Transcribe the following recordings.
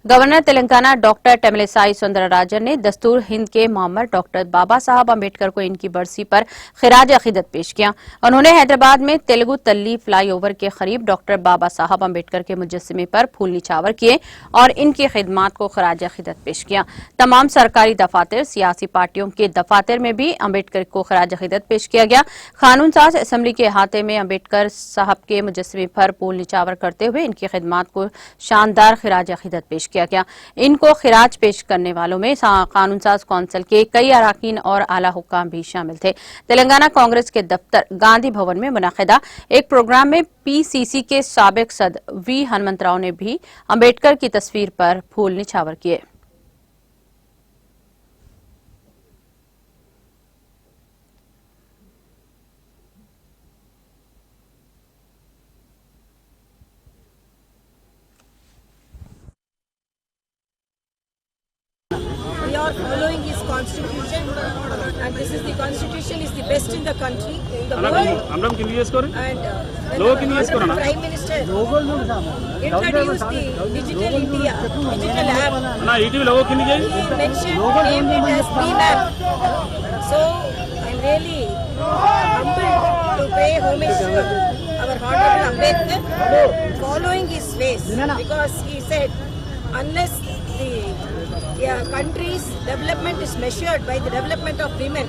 Governor Telangana doctor Tamilisai Soundararajan ने दस्तूर हिंद के मोहम्मद डॉक्टर बाबा साहब अम्बेडकर को इनकी बरसी पर खिराज अकीदत पेश किया। उन्होंने हैदराबाद में तेलुगु तल्ली फ्लाईओवर के करीब डॉक्टर बाबा साहब अम्बेडकर के मुजस्समे पर फूल निछावर किए और इनकी खिदमात को खिराज अकीदत पेश किया। तमाम सरकारी दफातर, सियासी पार्टियों के दफातर में भी अम्बेडकर को खिराज अकीदत पेश किया गया। कानून साज असम्बली के अहाते में अम्बेडकर साहब के मुजस्समे पर फूल निछावर करते हुए इनकी खिदमात को शानदार खिराज अकीदत पेश किया गया। इनको खिराज पेश करने वालों में कानून साज कौंसिल के कई अरकान और आला हुक्काम भी शामिल थे। तेलंगाना कांग्रेस के दफ्तर गांधी भवन में मुनक़िदा एक प्रोग्राम में पीसीसी के साबिक सदर वी हनुमंतराव ने भी अम्बेडकर की तस्वीर पर फूल निछावर किए। We are following his constitution, and this is the constitution is the best in the country, in the world. And when the Prime Minister introduced the Digital India, digital app, he mentioned, named it as BMAP. So I'm really humbled to pay homage to our Honorable Ambedkar, following his ways, because he said, unless the country's development is measured by the development of women.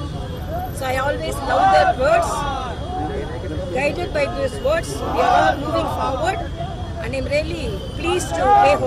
So I always love their words. Guided by these words, we are all moving forward, and I'm really pleased to pay homage.